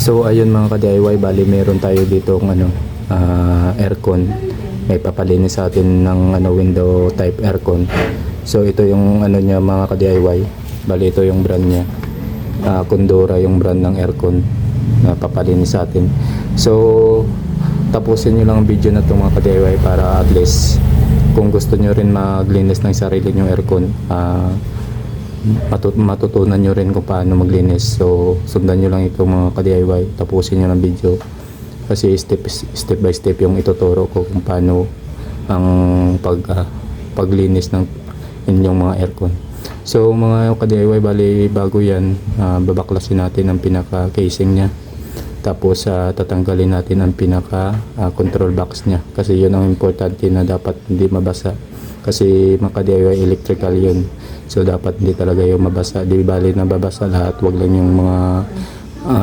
So ayun mga ka-DIY, bali meron tayo dito ng aircon. May papalinis sa atin ng window type aircon. So ito yung niya mga ka-DIY. Bali ito yung brand niya. Kondora yung brand ng aircon na papalinis sa atin. So tapusin niyo lang ang video na ito mga ka-DIY para at least kung gusto niyo rin maglinis ng sarili niyo aircon, matutunan nyo rin kung paano maglinis. So sundan nyo lang ito mga ka-DIY, tapusin nyo ng video kasi step by step yung ituturo ko kung paano ang paglinis ng inyong mga aircon. So mga ka-DIY, bali bago yan, babaklasin natin ang pinaka casing nya, tapos tatanggalin natin ang pinaka control box nya kasi yun ang importante na dapat hindi mabasa kasi mga ka-DIY electrical yun. So dapat hindi talaga yung mabasa, di bali na babasa lahat, wag lang yung mga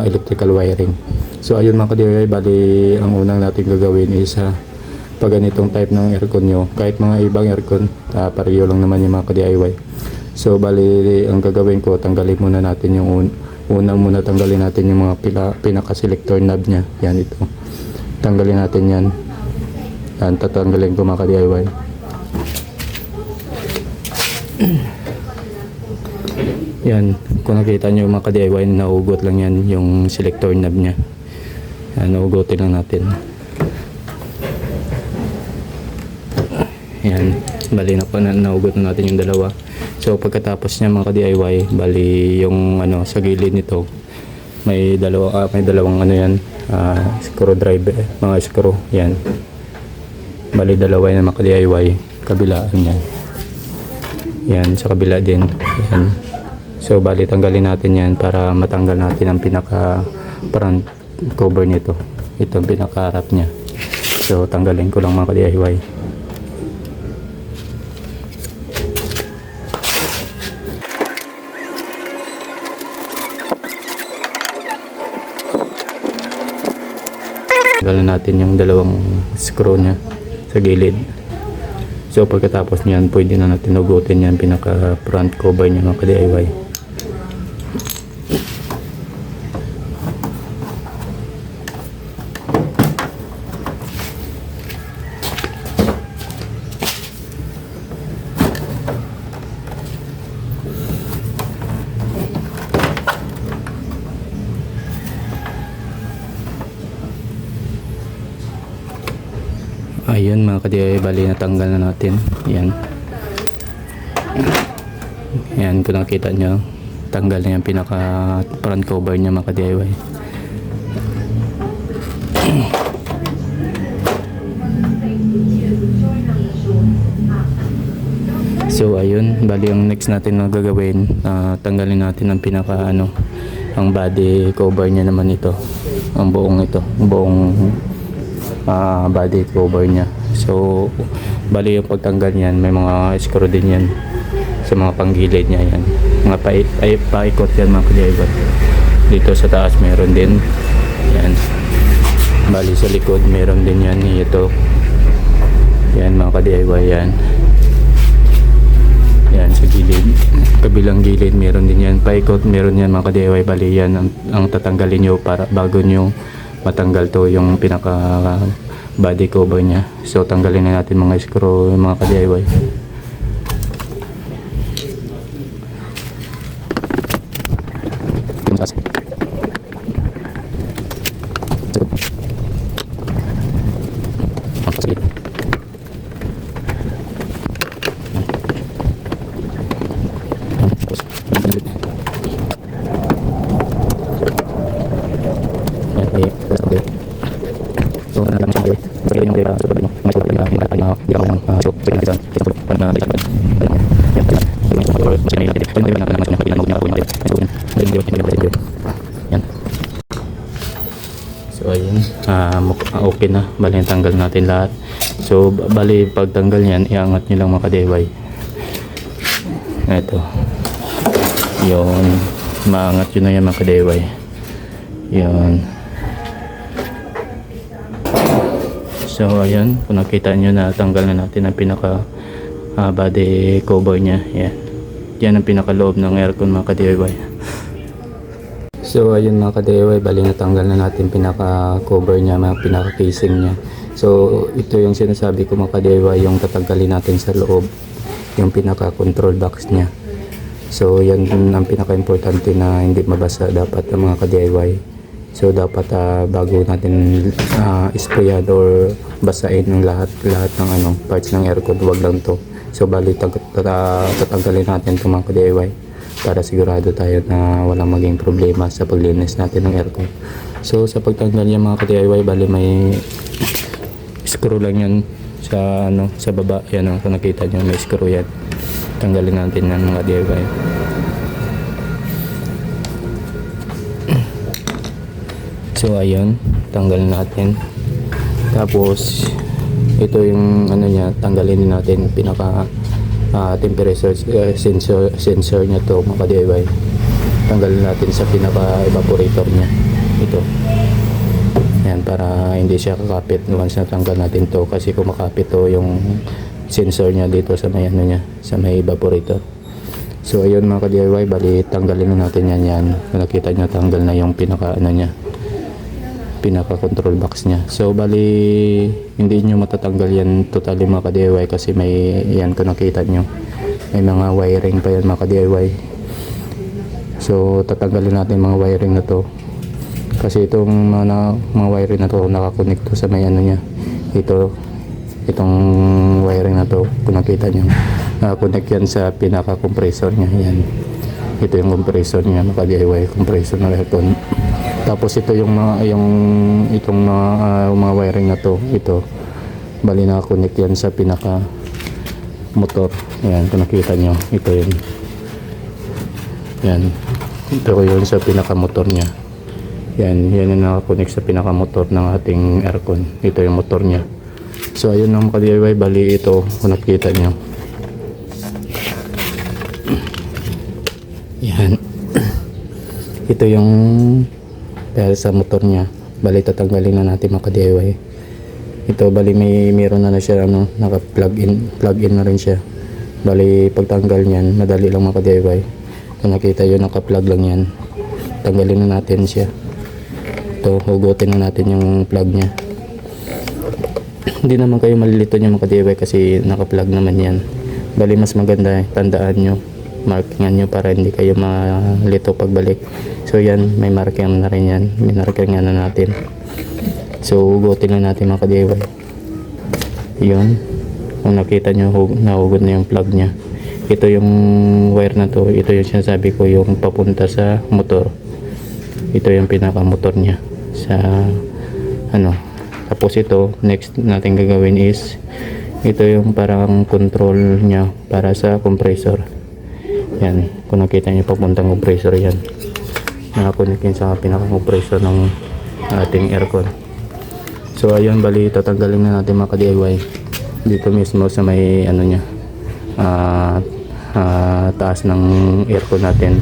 electrical wiring. So ayun mga ka-DIY, bali ang unang natin gagawin is pag ganitong type ng aircon nyo, kahit mga ibang aircon, pareho lang naman yung mga ka-DIY. So bali ang gagawin ko, tanggalin muna natin yung tanggalin natin yung mga pinaka selector knob nya. Yan, ito tanggalin natin yan. Tatanggalin ko mga ka-DIY. Yan, kung nakita nyo mga ka-DIY, naugot lang yan yung selector knob nya. Yan, naugotin lang natin. Yan, bali na po naugot na natin yung dalawa. So pagkatapos niya mga ka-DIY, bali yung sa gilid nito may dalawang yan, screwdriver, mga screw. Yan, bali dalawa yan mga ka-DIY, kabilaan yan. Yan, sa kabila din. Yan. So bali tanggalin natin yan para matanggal natin ang pinaka front cover nito. Ito ang pinaka harap nya. So tanggalin ko lang mga ka-DIY. Tanggalin natin yung dalawang screw nya sa gilid. So pagkatapos niyan, pwede na natin ugutin yan pinaka front cover nya mga ka-DIY. Ayun mga ka-DIY, bali natanggal na natin. Yan. Yan, kung nakita nyo, tanggal na yung pinaka front cover nya mga ka-DIY. So ayun, bali ang next natin na gagawin, tanggalin natin ang pinaka ang body cover nya naman ito. Ang buong body cover nya. So bali yung pagtanggal niyan, may mga screw din yan sa mga panggilid nya. Yan, mga paikot yan mga ka-DIY. Dito sa taas meron din yan, bali sa likod meron din yan. Ito yan mga ka-DIY. Yan sa gilid, kabilang gilid meron din yan, paikot meron yan mga ka-DIY. Bali yan ang tatanggalin nyo para bago nyo matanggal to yung pinaka body cover nya. So tanggalin na natin mga screw mga ka-DIY. So ayun, okay na, bali tanggal natin lahat. So bali pagtanggal niyan, iangat niyo lang mga ka-DIY. Ito yun, maangat yun na yan mga ka-DIY. Yun. So ayan, kung nakita nyo na tanggal na natin ang pinaka body cover nya. Yan, yan ang pinaka loob ng aircon mga ka-DIY. So ayun mga ka-DIY, bali natanggal na natin pinaka cover niya, mga pinaka casing niya. So ito yung sinasabi ko mga ka-DIY, yung tatanggalin natin sa loob, yung pinaka control box niya. So yan ang pinaka importante na hindi mabasa dapat ang mga ka-DIY. So dapat bago natin sprayan or basain yung lahat ng parts ng aircon, wag lang to. So bali tatanggalin natin itong mga ka-DIY para sigurado tayo na walang maging problema sa paglinis natin ng aircon. So sa pagtanggal yan mga ka-DIY, bali may screw lang yan sa sa baba. Yan kung nakita nyo, may screw yan. Tanggalin natin yan mga DIY. So ayun, tanggalin natin. Tapos ito yung niya, tanggalin din natin pinaka temperature sensor niya to mga DIY. Tanggalin natin sa pinaka evaporator niya ito. Yan, para hindi siya kakapit once na tanggal natin to, kasi kung makapit to yung sensor niya dito sa may niya, sa may evaporator. So ayun mga ka-DIY, bali tanggalin na natin yan. Nakita nyo, tanggal na yung pinaka niya, pinaka control box niya. So bali hindi nyo matatanggal yan totally mga ka-DIY, kasi may yan, kung nakita nyo, may mga wiring pa yan mga ka-DIY. So tatanggalin natin mga wiring na to, kasi itong mga wiring na to nakakonect to sa may niya, itong wiring na to, kung nakita nyo, nakakonect yan sa pinaka compressor niya. Yan, ito yung compressor niya mga DIY, compressor na aircon. Tapos ito yung itong mga wiring na to, ito bali nakakonect yan sa pinaka motor. Yan, kung nakita nyo, ito yun. Yan, ito yun sa pinaka motor niya. Yan yung nakakonect sa pinaka motor ng ating aircon. Ito yung motor niya. So ayun ang mga DIY, bali ito kung nakita nyo. Yan. Ito yung dahil sa motor niya. Bali tatanggalin na natin mga DIY. Ito bali meron na siya naka-plug in na rin siya. Bali pagtanggal niyan, madali lang mga DIY. Kung nakita yun, naka-plug lang yan. Tanggalin na natin siya. Ito, hugutin na natin yung plug niya. Hindi naman kayo malilito niya mga DIY, kasi naka-plug naman yan. Bali mas maganda, tandaan nyo, markingan nyo para hindi kayo malito pagbalik. So yan, may marking na rin yan, may markingan na natin. So hugutin na natin mga DIY. Yun, kung nakita nyo, nahugot na yung plug nya. Ito yung wire na to, ito yung sinasabi ko, yung papunta sa motor. Ito yung pinaka motor nya sa tapos ito, next natin gagawin is ito yung parang control nya para sa compressor. Yan, kung nakita nyo, papuntang compressor yan, nakakunik sa pinaka compressor ng ating aircon. So ayun, bali tatanggalin na natin mga DIY dito mismo sa may nya, taas ng aircon natin.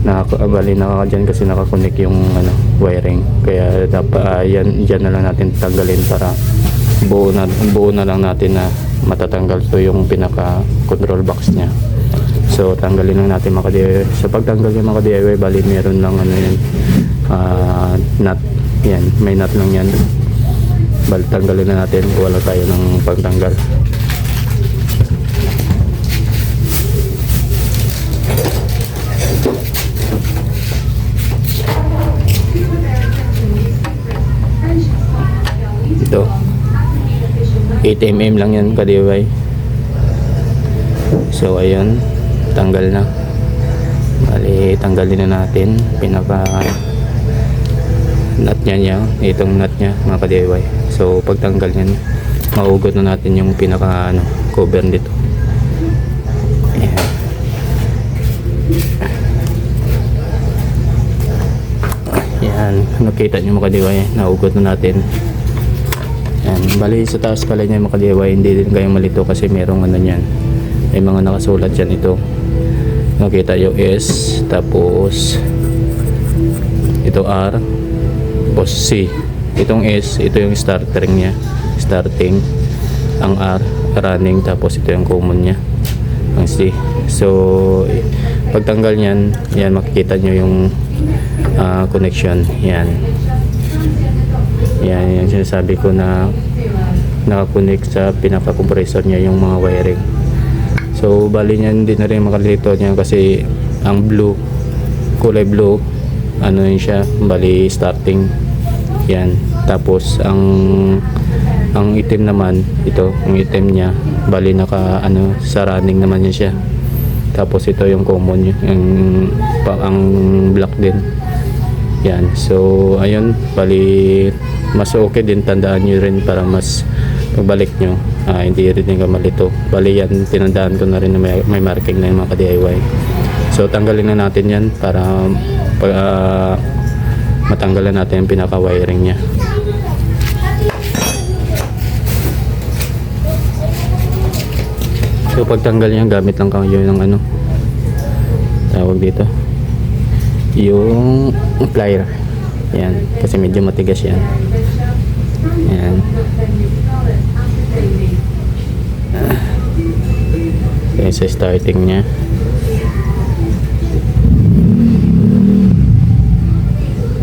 Bali dyan kasi nakakunik yung wiring, kaya dapat dyan na lang natin tanggalin para buo na lang natin na matatanggal to yung pinaka control box nya. So tanggalin lang natin mga DIY. Sa pagtanggal yung mga DIY, bali meron lang yan, nut. Yan, may nut lang yan. Bali tanggalin na natin, wala tayo ng pagtanggal. Ito 8mm lang yan ka-DIY. So ayun, tanggal na. Bali tanggalin na natin pinaka nut niya, itong nut niya mga ka-DIY. So pagtanggal niyan, maugot na natin yung pinaka cover nito. Ayan. Yan, nakita nyo mga ka-DIY, naugot na natin. Yan, bali sa taas pala niya mga ka-DIY, hindi din kayo malito kasi merong yan, may mga nakasulat yan. Ito nakita yung S, tapos ito R, tapos C. Itong S, ito yung starting niya, starting. Ang R, running. Tapos ito yung common niya, ang C. So pagtanggal niyan, yan makikita nyo yung connection. Yan. Yan yung sinasabi ko na nakakonect sa pinaka-compressor niya yung mga wiring. So bali niyan, hindi na rin makalito niya kasi ang blue, kulay blue, ano yun siya, bali starting. Yan. Tapos ang itim naman, ito, ang itim niya, bali naka sa running naman yan siya. Tapos ito yung common, ang black din. Yan. So ayun, bali mas okay din, tandaan nyo rin para mas pagbalik nyo, hindi rin yung malito. Bali yan, tinandaan ko na rin na may marking na yung mga DIY. So tanggalin na natin yan para matanggalan natin yung pinaka wiring nya. So pagtanggal niya, gamit lang kayo ng tawag dito, yung plier. Yan, kasi medyo matigas yan. Yan. Yan sa starting niya.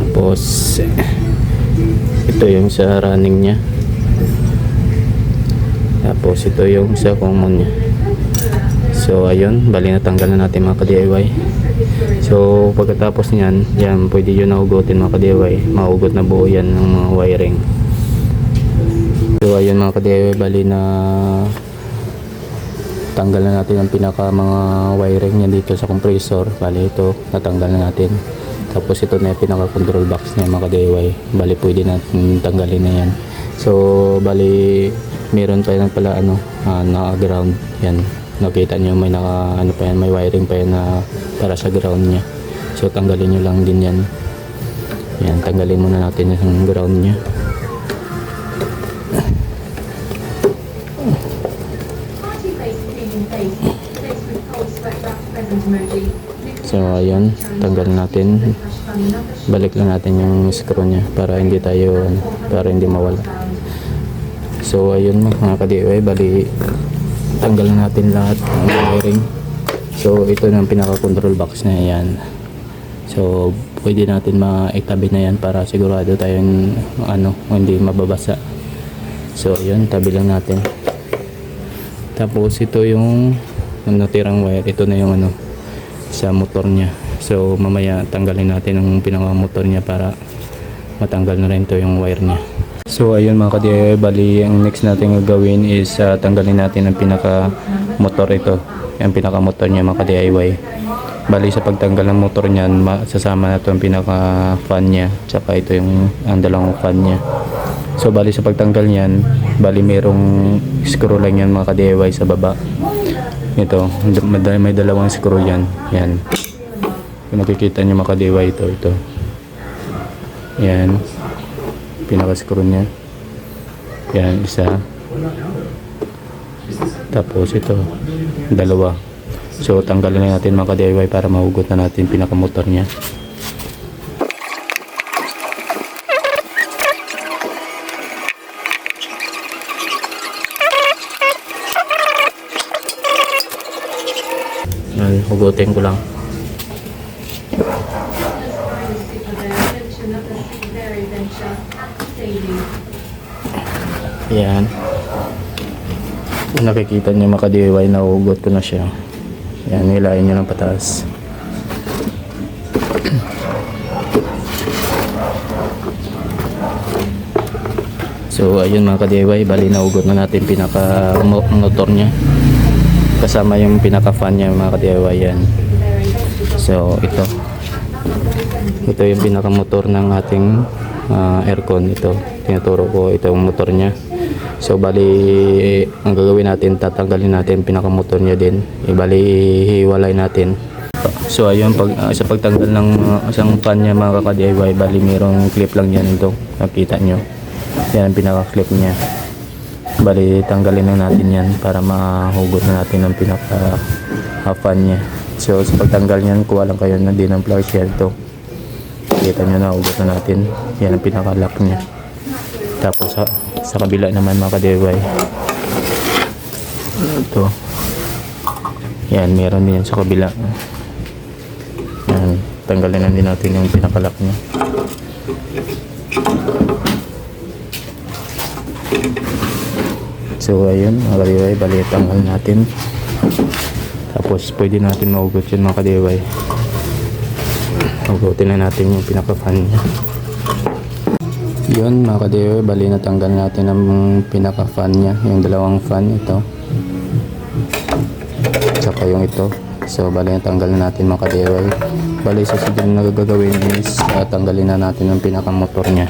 Tapos ito yung sa running niya. Tapos ito yung sa common niya. So ayun, bali natanggal na natin mga ka-DIY. So pagkatapos niyan, yan, pwede yun nahugutin mga ka-DIY. Mahugot na buo yan ng mga wiring. So ayun mga ka-DIY, bali na tanggal na natin ang pinaka mga wiring niya dito sa compressor. Bali ito, natanggal na natin. Tapos ito na yung pinaka control box niya mga ka-DIY. Bali pwede natin tanggalin na yan. So bali meron pa yan pala naka-ground yan. Nakita nyo may pa yan, may wiring pa yan na para sa ground niya. So tanggalin nyo lang din yan. Yan, tanggalin muna natin yung ground niya. So ayun, tanggalin natin. Balik lang natin yung screw niya para hindi tayo para hindi mawala. So ayun mga ka-DIY, bali tanggalin natin lahat ng wiring. So ito na ang pinaka control box na yan. So pwede natin maitabi na yan para sigurado tayong hindi mababasa. So yun, tabi lang natin. Tapos ito yung natirang wire, ito na yung sa motor niya. So mamaya tanggalin natin ang pinaka motor niya para matanggal na rin to yung wire niya. So ayun mga ka-DIY, bali ang next natin gagawin is tanggalin natin ang pinaka motor ito. Yung pinaka motor niya mga ka-DIY. Bali sa pagtanggal ng motor niyan, sasama na ito ang pinaka fan niya, tsaka ito yung ang dalawang fan niya. So bali sa pagtanggal niyan, bali merong screw lang yan mga ka-DIY sa baba. Ito, may dalawang screw yan. Yan. Kung nakikita niyo mga ka-DIY, ito. Yan. Pinaka-screw niya. Yan, isa. Tapos ito, dalawa. So tanggalin na natin mga ka-DIY para mahugot na natin pinaka-motor niya. Yan, hugutin ko lang. Yan. Kung nakikita nyo mga ka-DIY, nahugot ko na siya. Yan, hilahin nyo ng pataas. So ayun mga ka-DIY, bali nahugot na natin pinaka motor nya kasama yung pinaka fan nya mga ka-DIY. Yan. So ito yung pinaka motor ng ating aircon. Ito tinuturo ko, ito yung motor nya. So bali ang gagawin natin, tatanggalin natin pinaka motor nya din, bali hiwalay natin. So ayun, sa pagtanggal ng isang fan nya mga ka-DIY, bali mayroong clip lang yan ito, nakita nyo. Yan ang pinaka clip nya. Bali tanggalin na natin yan para mahugot na natin ang pinaka fan nya. So sa pagtanggal nyan, kuha lang kayo na din ng plug shell to. Kita nyo na, hugot na natin. Yan ang pinaka lock nya. Tapos sa kabila naman mga ka-DIY, ito, yan, meron din yan sa kabila. Yan, tatanggalin na din natin yung pinakalock niya. So ayun mga ka-DIY, bali tanggal natin. Tapos pwede natin maugot yun mga ka-DIY. Ugutin na natin yung pinaka-fan niya. Yun mga ka-DIY, bali natanggal natin ang pinaka-fan niya, yung dalawang fan, ito tsaka yung ito. So bali natanggal na natin mga ka-DIY. Bali sa susunod na gagawin is tanggalin na natin ang pinaka-motor niya.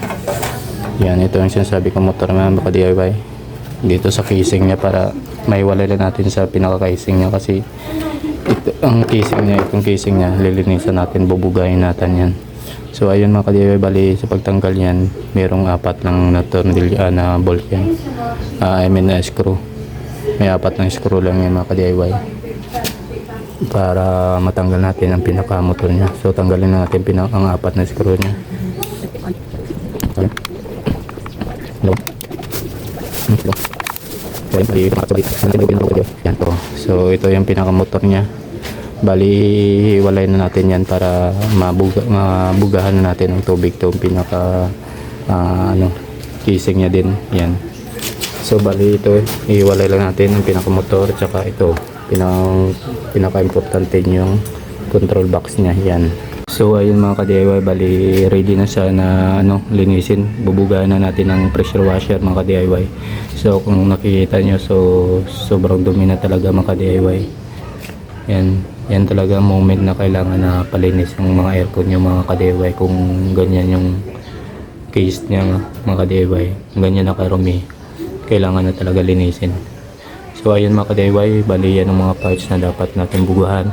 Yan, ito yung sinasabi kong motor mga ka-DIY dito sa casing niya, para maiwalay na natin sa pinaka-casing niya, kasi ito, ang casing niya, itong casing niya lilinisan natin, bubugayin natin yan. So ayun mga ka-DIY, bali sa pagtanggal yan merong 4 lang na tornilyo na bolt yan, I mean na screw. May 4 ng screw lang yan mga ka-DIY para matanggal natin ang pinaka-motor niya. So tanggalin na natin ang 4 na screw niya. Yan to. So ito yung pinaka-motor niya. Bali hiwalay na natin yan para mabugahan na natin ng tubig to pinaka casing niya din. Yan. So bali ito hiwalay lang natin ang pinaka-motor, tsaka ito pinaka-importante yung control box niya. Yan. So ayun mga ka-DIY, bali ready na siya na linisin. Bubugahan na natin ng pressure washer mga ka-DIY. So kung nakikita nyo, so sobrang dumi na talaga mga ka-DIY. Yan talaga moment na kailangan na palinis ng mga aircon nyo mga ka-DIY. Kung ganyan yung case niya mga ka-DIY, ganyan na karumi, kailangan na talaga linisin. So ayun mga ka-DIY, bali yan ang mga parts na dapat natin bugahan.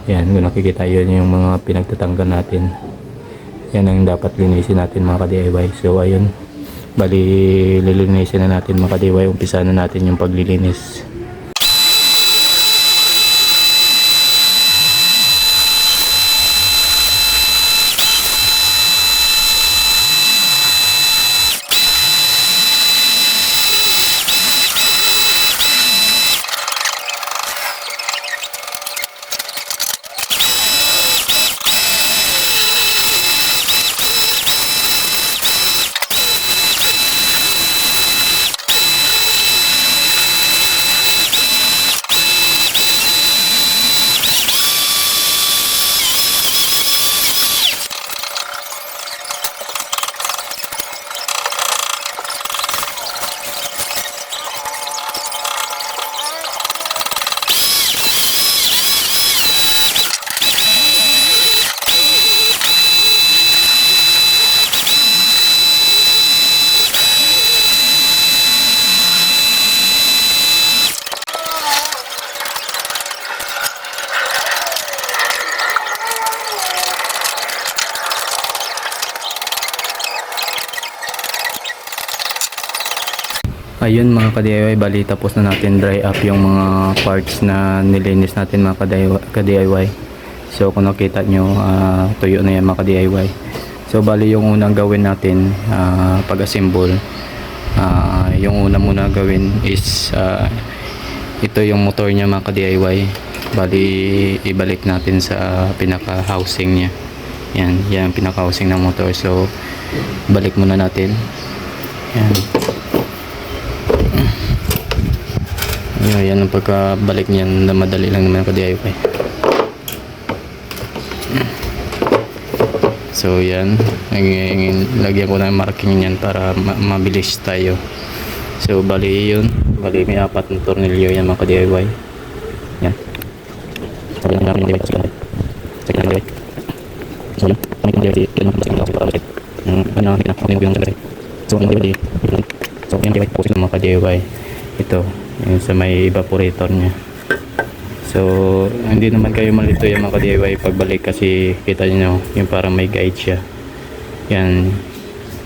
Yan, kung nakikita yun yung mga pinagtatanggal natin. Yan ang dapat linisin natin mga ka-DIY. So ayun, bali lilinisin na natin mga ka-DIY. Umpisa na natin yung paglilinis. Ayun mga ka-DIY, bali tapos na natin dry up yung mga parts na nilinis natin mga ka-DIY. So kung nakita nyo, tuyo na yan mga ka-DIY. So bali yung unang gawin natin pag-assemble, yung una muna gawin is ito yung motor niya mga ka-DIY. Bali ibalik natin sa pinaka housing niya. Yan pinaka housing ng motor. So balik muna natin. Yan. Yan ang pagkabalik niyan, na madali lang naman ka-DIY. So yan, lagyan ko na yung marking niyan para mabilis tayo. So bali yun, bali may 4 na tornilyo yan mga ka-DIY. Yan. So yan lang yung DIY. So yan, so yan, kami kong DIY yan yung DIY para masik. So yung DIY, so yung DIY po sila mga ka-DIY. Ito yung sa may evaporator niya. So hindi naman kayo malito yung mga ka-DIY pagbalik, kasi kita nyo yung parang may guide siya. Yan.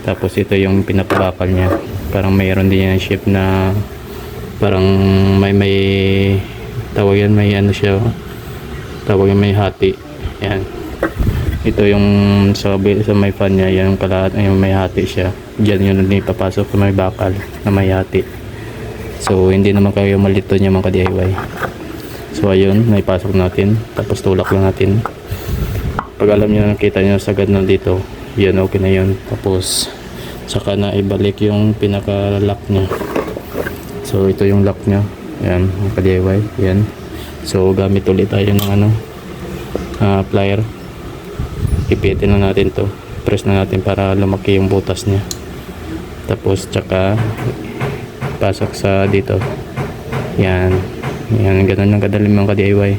Tapos ito yung pinapabakal niya, parang mayroon din yung shape na parang may tawag yan, may ano siya, tawag yan, may hati. Yan. Ito yung sa may fan niya, yan yung kalahat, yung may hati siya. Diyan yun ipapasok sa may bakal na may hati. So hindi naman kayo malito niya mga ka-DIY. So ayun, naipasok natin, tapos tulak lang natin. pag alam nyo, nakita nyo sagad na dito, yun, okay na yun. Tapos saka na ibalik yung pinaka lock nya. So ito yung lock nya, yan, mga DIY, yan. So gamit ulit tayo ng plier. Ipitin na natin to, press na natin para lumaki yung butas nya. Tapos tsaka pasok sa dito, yan, yan, ganun lang kadali mga DIY.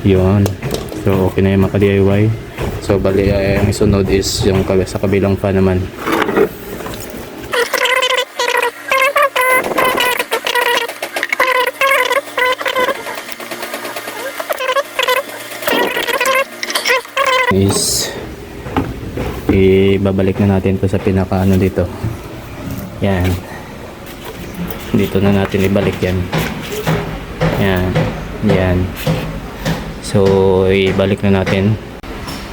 Yun, so okay na yung mga DIY. So bali ang isunod is yung sa kabilang fan naman. Is ibabalik na natin to sa pinaka dito, yan, dito na natin ibalik yan, yan, yan. So ibalik na natin.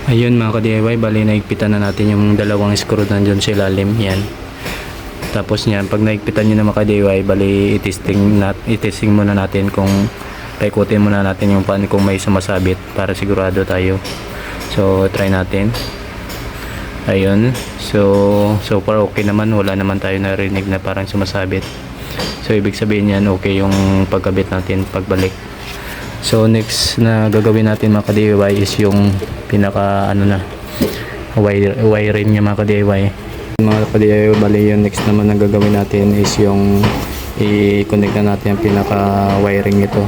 Ayun mga ka-DIY, bali naigpitan na natin yung dalawang screw nandiyan sa ilalim, yan. Tapos yan, pag naigpitan nyo na mga ka-DIY, bali itesting muna natin kung paikutin muna natin yung pan kung may sumasabit para sigurado tayo. So try natin. Ayun, so far okay naman, wala naman tayo narinig na parang sumasabit. So ibig sabihin yan okay yung pagkabit natin pagbalik. So next na gagawin natin mga ka-DIY is yung pinaka wiring niya mga ka-DIY. Mga ka-DIY, bali yung next naman na gagawin natin is yung i-connect na natin yung pinaka wiring nito.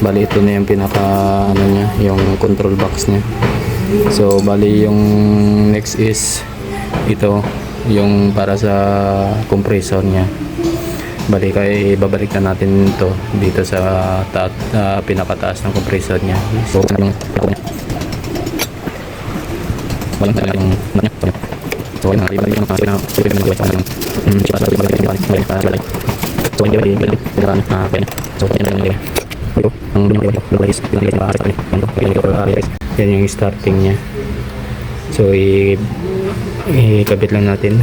Bali ito na yung pinaka niya, yung control box niya. So bali yung next is ito yung para sa compressor niya. Bali kaya babalik na natin ito dito sa pinakataas ng compressor niya. So yung walang talaga yung so yung balik yung mga yan yung starting niya. So ikabit lang natin.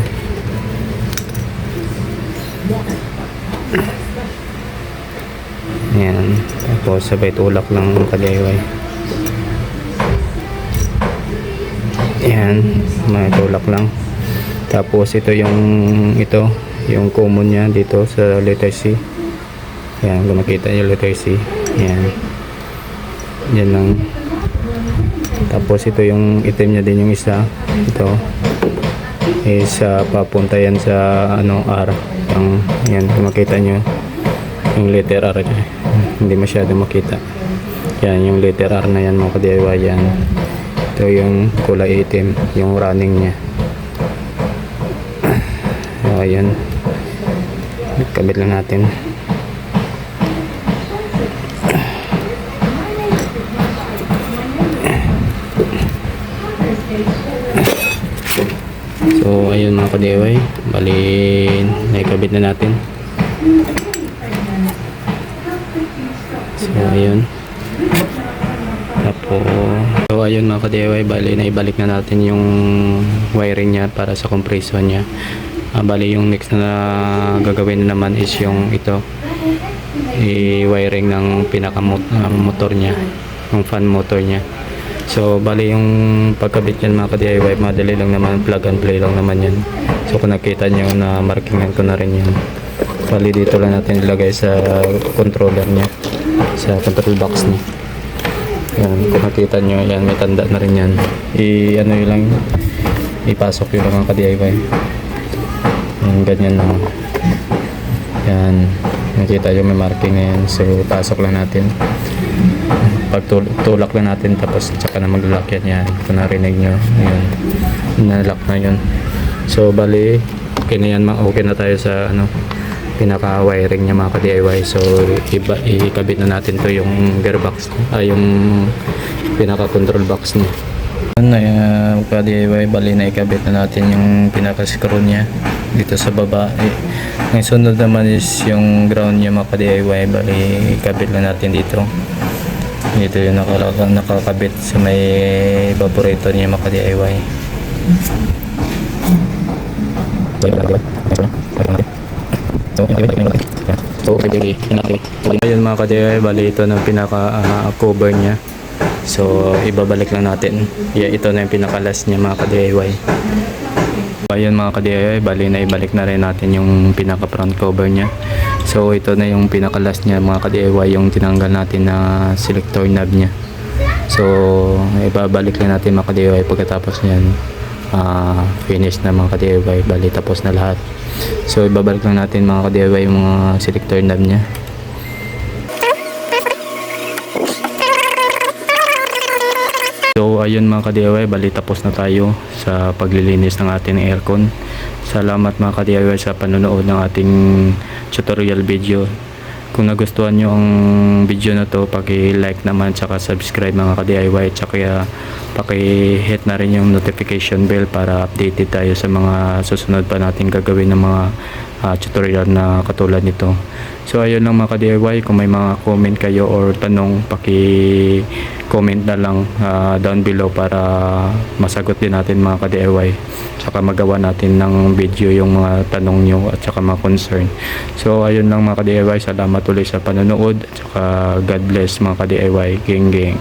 Yan, tapos sabay tulak lang ka-DIY. Yan, may tulak lang. Tapos ito yung common niya dito sa letter C. Yan, kung makita yung letter C. Yan, yan lang. Tapos ito yung item niya din, yung isa ito is papunta yan sa R. Yan, kung makita nyo yung letter R niya. Hindi masyado makita. Yan yung letter R na yan mga ka-DIY. Yan, ito yung kulay itim, yung running niya. So ayan, kabit lang natin. So ayun mga ka-DIY, bali naikabit na natin. So ayun, tapos so ayun mga ka-DIY, bali naibalik na natin yung wiring niya para sa compressor niya. Bali yung next na gagawin naman is yung ito, i-wiring ng pinaka motor niya, yung fan motor niya. So bali yung pagkabit yan mga ka-DIY, madali lang naman, plug and play lang naman yan. So kung nakita nyo na markingan ko na rin yan, bali dito lang natin ilagay sa controller nya, sa control box nya. Yan, kung nakita nyo yan, may tanda na rin yan. Ano yun lang, ipasok yun lang mga ka-DIY. Yan, ganyan lang. Yan, nakita nyo may marking na yan. So pasok lang natin, pagtulak lang natin, tapos tsaka na mag-lock yan. Kung narinig nyo, yun, na-lock na yun. So bali okay na yan, okay na tayo sa pinaka wiring nya mga ka-DIY. So ikabit na natin to yung gearbox, yung pinaka control box nya. Ka-DIY, bali na ikabit na natin yung pinaka screw nya dito sa baba. Ang sunod naman is yung ground nya mga ka-DIY, bali ikabit lang natin dito. Ito yung nakakabit sa may evaporator niya mga ka-DIY. Ayun mga ka-DIY, bali ito ng pinaka cover niya. So ibabalik lang natin. Yeah, ito na yung pinakalas niya mga ka-DIY. Ayun mga ka-DIY, bali na ibalik na rin natin yung pinaka front cover niya. So ito na yung pinakalas niya mga ka-DIY, yung tinanggal natin na selector knob niya. So ibabalik lang natin mga ka-DIY pagkatapos niyan. Finish na mga ka-DIY, bali tapos na lahat. So ibabalik lang natin mga ka-DIY yung mga selector knob niya. So ayun mga ka-DIY, bali tapos na tayo sa paglilinis ng ating aircon. Salamat mga ka-DIY sa panonood ng ating tutorial video. Kung nagustuhan nyo ang video na to, paki-like naman tsaka subscribe mga ka-DIY, tsaka paki-hit na rin yung notification bell para updated tayo sa mga susunod pa natin gagawin ng mga tutorial na katulad nito. So ayun lang mga ka-DIY, kung may mga comment kayo or tanong, paki-comment na lang down below para masagot din natin mga ka-DIY, tsaka magawa natin ng video yung mga tanong nyo at tsaka mga concern. So ayun lang mga ka-DIY, salamat ulit sa panonood, tsaka God bless mga ka-DIY, geng geng.